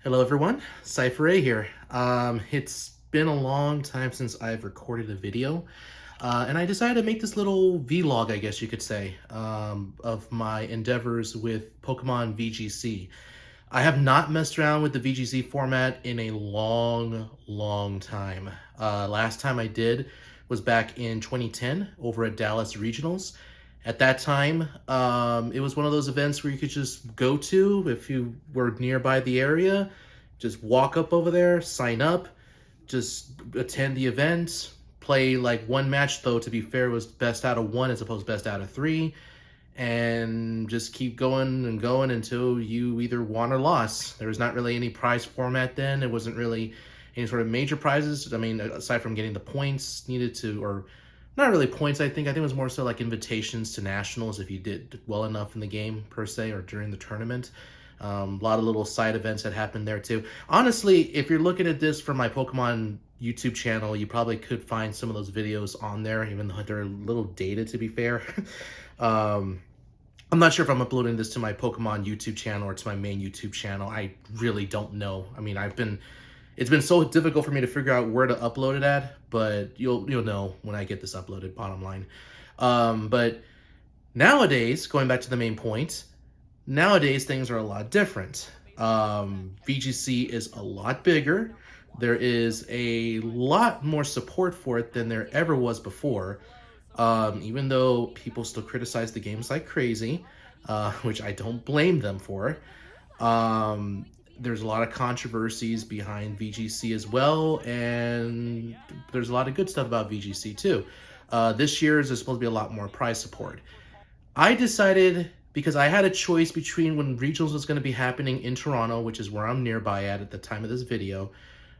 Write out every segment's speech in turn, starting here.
Hello everyone, Cypher A here. It's been a long time since I've recorded a video, and I decided to make this little vlog, I guess you could say, of my endeavors with Pokemon VGC. I have not messed around with the VGC format in a long time. Last time I did was back in 2010 over at Dallas Regionals. At that time, it was one of those events where you could just go to if you were nearby the area, just walk up over there, sign up, just attend the event, play like one match, though to be fair, it was best out of one as opposed to best out of three, and just keep going and going until you either won or lost. There was not really any prize format then. It wasn't really any sort of major prizes. I mean, aside from getting the points needed to, or not really points, I think it was more so like invitations to nationals if you did well enough in the game per se or during the tournament. A lot of little side events that happened there too. Honestly, if you're looking at this from my Pokemon YouTube channel, you probably could find some of those videos on there, even though they're a little dated to be fair. um, I'm not sure if I'm uploading this to my Pokemon YouTube channel or to my main YouTube channel. I really don't know. I mean, it's been so difficult for me to figure out where to upload it at, but you'll know when I get this uploaded, bottom line. But nowadays, going back to the main point, nowadays things are a lot different. VGC is a lot bigger. There is a lot more support for it than there ever was before. Even though people still criticize the games like crazy, which I don't blame them for. There's a lot of controversies behind VGC as well, and there's a lot of good stuff about VGC too. This year is supposed to be a lot more prize support. I decided, because I had a choice between when regionals was going to be happening in Toronto, which is where I'm nearby at the time of this video.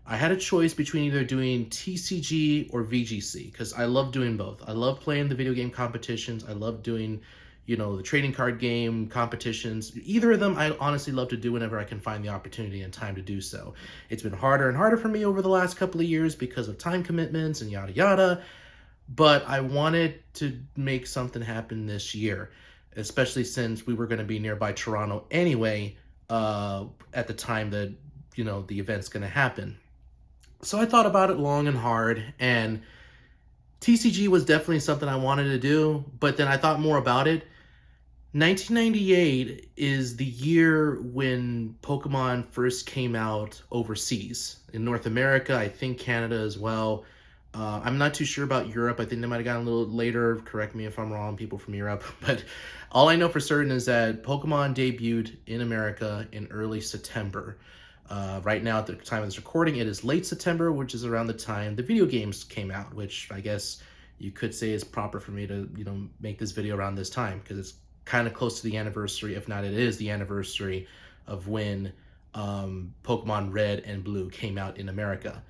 I had a choice between either doing TCG or VGC, because I love doing both. I love playing the video game competitions. I love doing, the trading card game competitions. Either of them I honestly love to do whenever I can find the opportunity and time to do so. It's been harder and harder for me over the last couple of years because of time commitments and yada yada, but I wanted to make something happen this year, especially since we were going to be nearby Toronto anyway, at the time that, the event's going to happen. So I thought about it long and hard, and TCG was definitely something I wanted to do, but then I thought more about it. 1998 is the year when Pokemon first came out overseas. In North America, I think Canada as well. I'm not too sure about Europe. I think they might have gotten a little later. Correct me if I'm wrong, people from Europe. But all I know for certain is that Pokemon debuted in America in early September. Right now, at the time of this recording, it is late September, which is around the time the video games came out, which I guess you could say is proper for me to, make this video around this time, because it's kind of close to the anniversary, if not it is the anniversary of when Pokemon Red and Blue came out in America.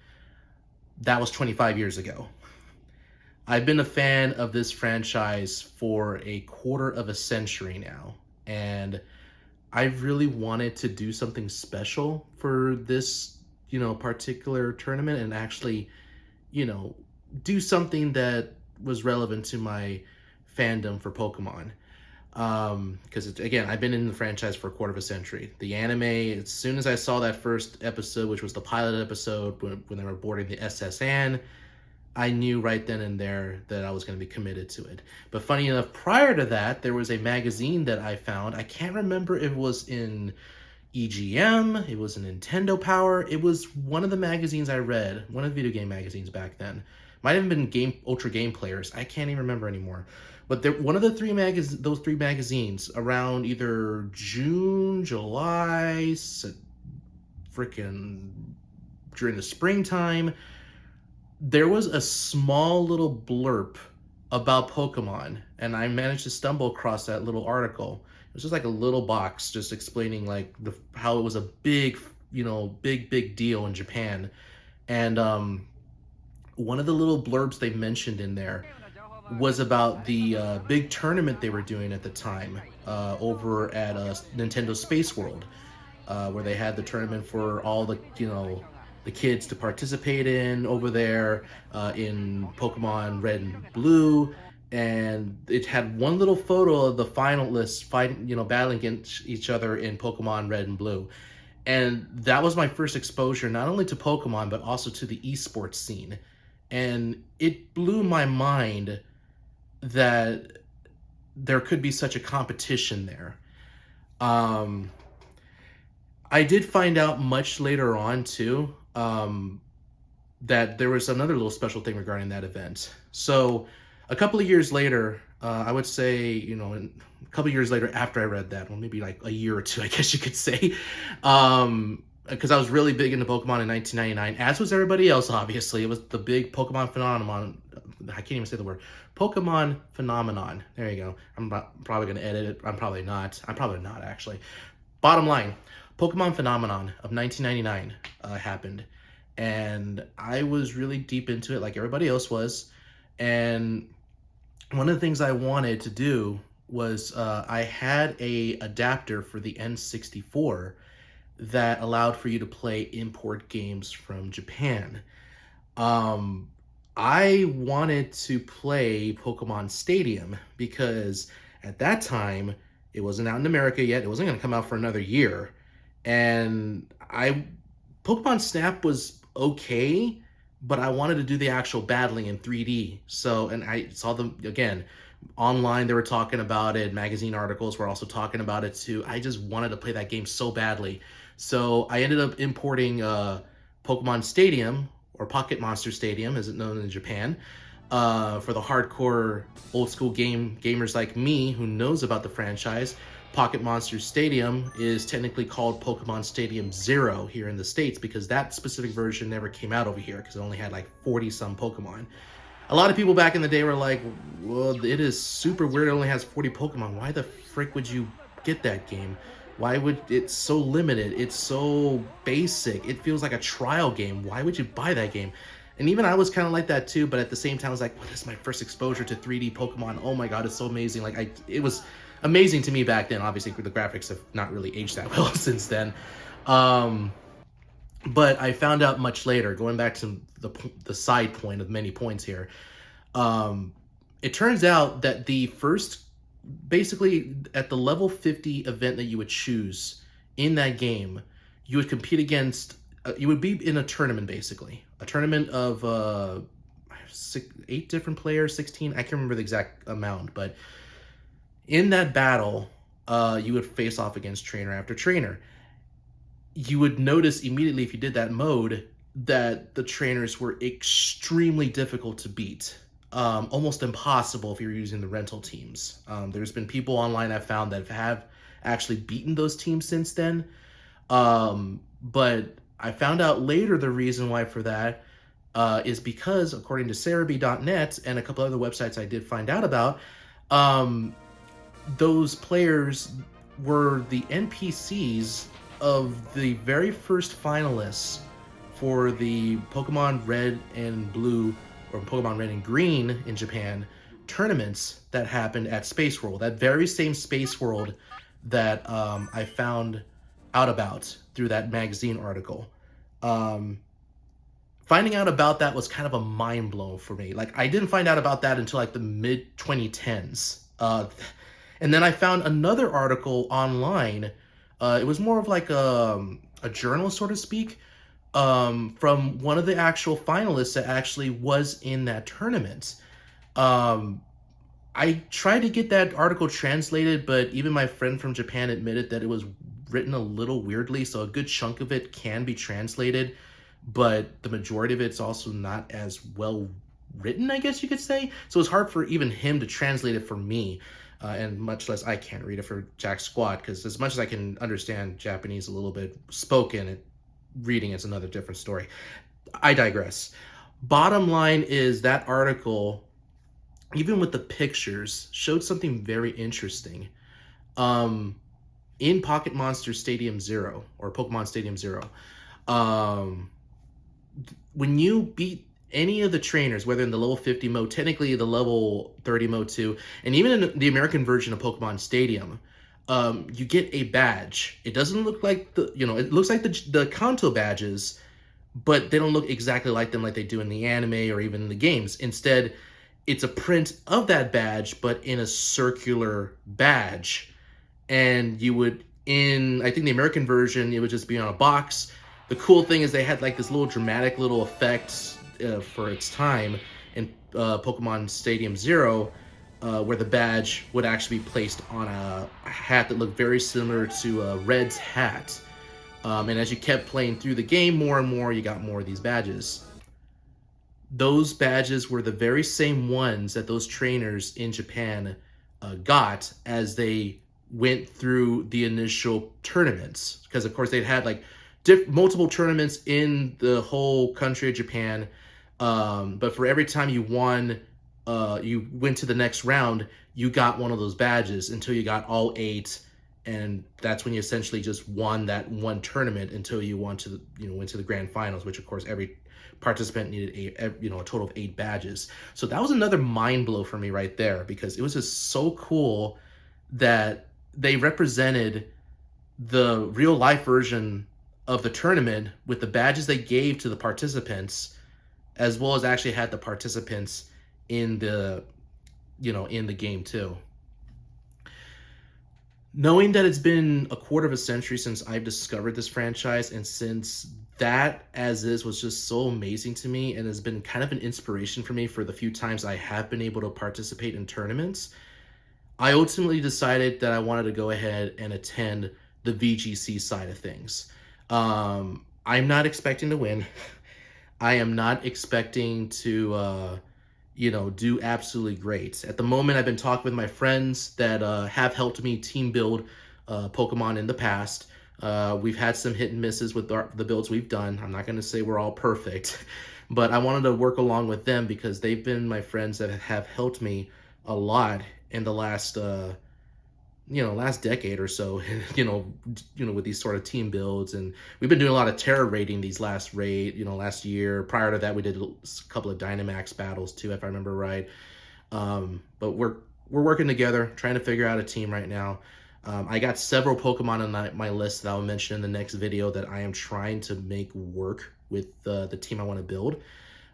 That was 25 years ago. I've been a fan of this franchise for a quarter of a century now, and I really wanted to do something special for this, particular tournament, and actually, do something that was relevant to my fandom for Pokemon. Because again, I've been in the franchise for a quarter of a century. The anime, as soon as I saw that first episode, which was the pilot episode when they were boarding the SSN, I knew right then and there that I was going to be committed to it. But funny enough, prior to that, there was a magazine that I found. I can't remember if it was in EGM, it was in Nintendo Power. It was one of the magazines I read, one of the video game magazines back then. Might have been Ultra Game Players. I can't even remember anymore. But one of the those three magazines, around either June, July, freaking during the springtime, there was a small little blurb about Pokemon, and I managed to stumble across that little article. It was just like a little box just explaining like how it was a big, big deal in Japan. And one of the little blurbs they mentioned in there was about the big tournament they were doing at the time over at Nintendo Space World, where they had the tournament for all the the kids to participate in over there in Pokemon Red and Blue. And it had one little photo of the finalists fighting, battling against each other in Pokemon Red and Blue. And that was my first exposure, not only to Pokemon, but also to the esports scene. And it blew my mind that there could be such a competition there. Um, I did find out much later on, too, that there was another little special thing regarding that event. So a couple of years later, I would say, a couple of years later after I read that, well, maybe like a year or two, I guess you could say, because I was really big into Pokemon in 1999, as was everybody else, obviously. It was the big Pokemon phenomenon. I can't even say the word. Pokemon phenomenon. There you go. Probably going to edit it. I'm probably not. I'm probably not, actually. Bottom line, Pokemon phenomenon of 1999 happened. And I was really deep into it like everybody else was. And one of the things I wanted to do was I had a adapter for the N64 that allowed for you to play import games from Japan. I wanted to play Pokemon Stadium because at that time it wasn't out in America yet. It wasn't going to come out for another year. And Pokemon Snap was okay, but I wanted to do the actual battling in 3D. So, and I saw them again online. They were talking about it. Magazine articles were also talking about it too. I just wanted to play that game so badly. So I ended up importing Pokemon Stadium, or Pocket Monster Stadium, as it's known in Japan, for the hardcore old school gamers like me who knows about the franchise. Pocket Monster Stadium is technically called Pokemon Stadium Zero here in the States because that specific version never came out over here because it only had like 40 some Pokemon. A lot of people back in the day were like, well, it is super weird, it only has 40 Pokemon. Why the frick would you get that game? Why would it's so limited? It's so basic. It feels like a trial game. Why would you buy that game? And even I was kind of like that too, but at the same time, I was like, well, this is my first exposure to 3D Pokemon. Oh my god, it's so amazing. Like, it was amazing to me back then. Obviously, the graphics have not really aged that well since then. But I found out much later, going back to the side point of many points here, it turns out that the first, basically at the level 50 event that you would choose in that game, you would compete against, you would be in a tournament, basically. A tournament of 8 different players, 16, I can't remember the exact amount, but in that battle, you would face off against trainer after trainer. You would notice immediately if you did that mode that the trainers were extremely difficult to beat. Almost impossible if you're using the rental teams. There's been people online I've found that have actually beaten those teams since then. But I found out later the reason why for that is because, according to Cerebi.net and a couple other websites I did find out about, those players were the NPCs of the very first finalists for the Pokemon Red and Blue, or Pokemon Red and Green in Japan, tournaments that happened at Space World. That very same Space World that I found out about through that magazine article. Finding out about that was kind of a mind blow for me. Like, I didn't find out about that until like the mid 2010s. And then I found another article online. It was more of like a journal, so to speak, from one of the actual finalists that actually was in that tournament. I tried to get that article translated, but even my friend from Japan admitted that it was written a little weirdly, so a good chunk of it can be translated, but the majority of it's also not as well written, I guess you could say. So it's hard for even him to translate it for me. And much less I can't read it for Jack Squat, because as much as I can understand Japanese a little bit spoken, reading it's another different story. I digress. Bottom line is that article, even with the pictures, showed something very interesting. In Pocket Monster Stadium Zero, or Pokemon Stadium Zero, when you beat any of the trainers, whether in the level 50 mode, technically the level 30 mode too, and even in the American version of Pokemon Stadium, you get a badge. It doesn't look like it looks like the Kanto badges, but they don't look exactly like them like they do in the anime or even in the games. Instead, it's a print of that badge, but in a circular badge. And you would In, I think, the American version, it would just be on a box. The cool thing is they had like this little dramatic little effect for its time in Pokemon Stadium Zero, where the badge would actually be placed on a hat that looked very similar to Red's hat. And as you kept playing through the game more and more, you got more of these badges. Those badges were the very same ones that those trainers in Japan got as they went through the initial tournaments. Because, of course, they'd had like multiple tournaments in the whole country of Japan. But for every time you won, you went to the next round, you got one of those badges until you got all 8. And that's when you essentially just won that one tournament until you went to the grand finals, which of course every participant needed a total of 8 badges. So that was another mind blow for me right there, because it was just so cool that they represented the real life version of the tournament with the badges they gave to the participants, as well as actually had the participants in the in the game too. Knowing that it's been a quarter of a century since I've discovered this franchise, and since that as is was just so amazing to me and has been kind of an inspiration for me for the few times I have been able to participate in tournaments, I ultimately decided that I wanted to go ahead and attend the VGC side of things. I'm not expecting to win. I am not expecting to do absolutely great. At the moment, I've been talking with my friends that have helped me team build Pokemon in the past. We've had some hit and misses with the builds we've done. I'm not going to say we're all perfect, but I wanted to work along with them because they've been my friends that have helped me a lot in the last last decade or so, with these sort of team builds. And we've been doing a lot of terror raiding these last year. Prior to that, we did a couple of Dynamax battles too, if I remember right. But we're working together, trying to figure out a team right now. I got several Pokemon on my list that I'll mention in the next video that I am trying to make work with the team I want to build.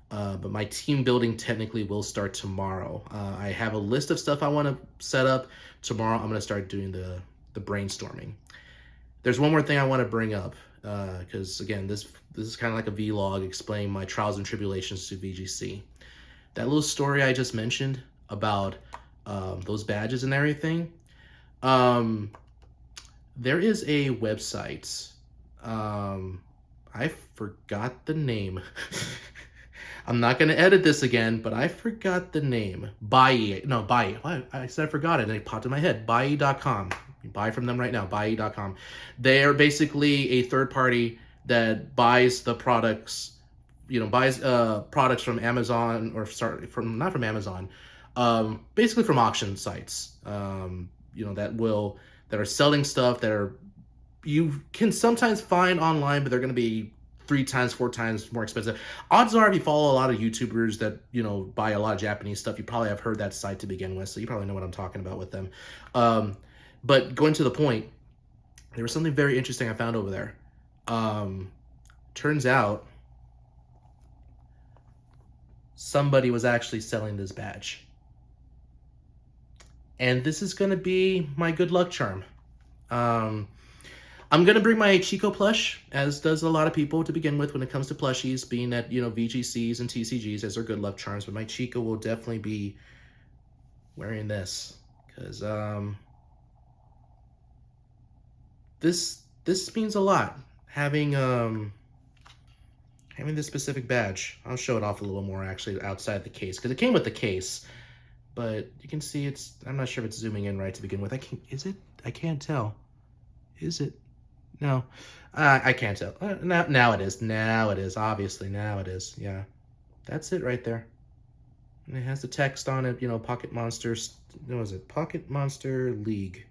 But my team building technically will start tomorrow. I have a list of stuff I want to set up. Tomorrow I'm going to start doing the brainstorming. There's one more thing I want to bring up, because again, this is kind of like a vlog explaining my trials and tribulations to VGC. That little story I just mentioned about those badges and everything, there is a website. I forgot the name. I'm not going to edit this again, but I forgot the name. Buy. I said I forgot it, and it popped in my head. Buy.com. You buy from them right now. Buy.com. They are basically a third party that buys the products. Buys products from Amazon, or sorry, not from Amazon. Basically from auction sites. That are selling stuff that you can sometimes find online, but they're going to be 3 times, 4 times more expensive. Odds are, if you follow a lot of YouTubers that, buy a lot of Japanese stuff, you probably have heard that site to begin with, so you probably know what I'm talking about with them. But going to the point, there was something very interesting I found over there. Turns out, somebody was actually selling this badge. And this is going to be my good luck charm. I'm going to bring my Chico plush, as does a lot of people to begin with when it comes to plushies, being that, VGCs and TCGs as their good luck charms. But my Chico will definitely be wearing this, because this means a lot, having this specific badge. I'll show it off a little more actually outside the case, because it came with the case. But you can see I'm not sure if it's zooming in right to begin with. Is it? I can't tell. Is it? No, I can't tell. Now it is. Now it is. Obviously, now it is. Yeah, that's it right there. And it has the text on it. Pocket Monsters. What was it? Pocket Monster League.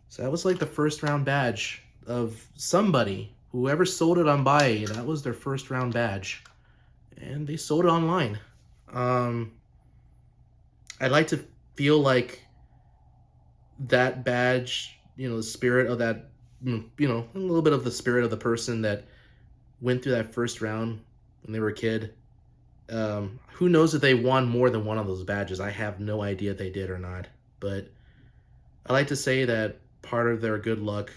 So that was like the first round badge of somebody. Whoever sold it on Buy, that was their first round badge, and they sold it online. I'd like to feel like that badge, the spirit of that, a little bit of the spirit of the person that went through that first round when they were a kid. Who knows if they won more than one of those badges? I have no idea if they did or not. But I like to say that part of their good luck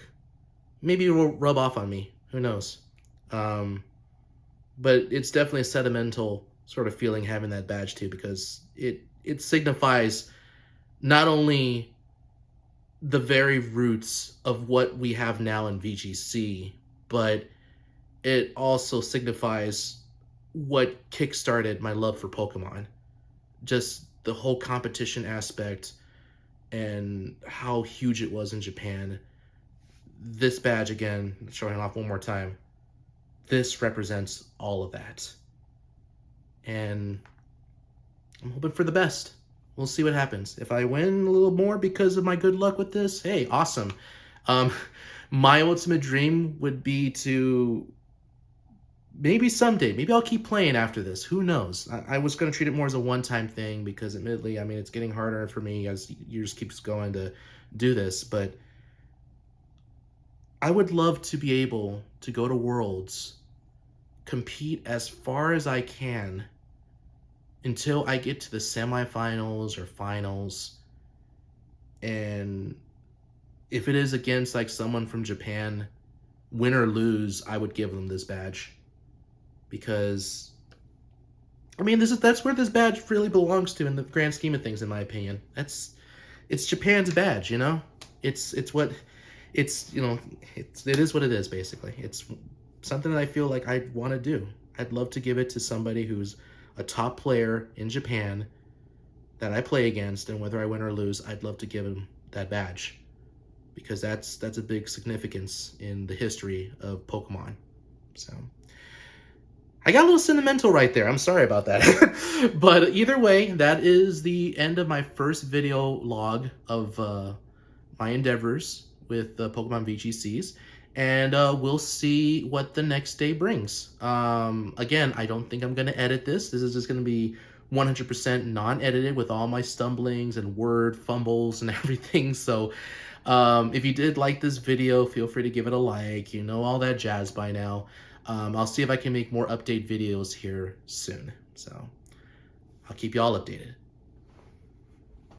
maybe will rub off on me. Who knows? Um, but it's definitely a sentimental sort of feeling having that badge too, because it signifies not only the very roots of what we have now in VGC, but it also signifies what kickstarted my love for Pokemon. Just the whole competition aspect and how huge it was in Japan. This badge, again, showing off one more time, this represents all of that. And I'm hoping for the best. We'll see what happens. If I win a little more because of my good luck with this, hey, awesome. Um, my ultimate dream would be to maybe someday, maybe I'll keep playing after this. Who knows? I was going to treat it more as a one-time thing because admittedly, I mean, it's getting harder for me as years keeps going to do this, but I would love to be able to go to Worlds, compete as far as I can until I get to the semifinals or finals. And if it is against like someone from Japan, win or lose, I would give them this badge. Because I mean, that's where this badge really belongs to in the grand scheme of things, in my opinion. It's Japan's badge, you know. It's what it's you know it is what it is basically. It's something that I feel like I want to do. I'd love to give it to somebody who's a top player in Japan that I play against, and whether I win or lose, I'd love to give him that badge because that's a big significance in the history of Pokemon. So I got a little sentimental right there. I'm sorry about that. But either way, that is the end of my first video log of my endeavors with Pokemon VGCs. And we'll see what the next day brings. Again, I don't think I'm going to edit this. This is just going to be 100% non-edited with all my stumblings and word fumbles and everything. So if you did like this video, feel free to give it a like. You know all that jazz by now. I'll see if I can make more update videos here soon. So I'll keep you all updated.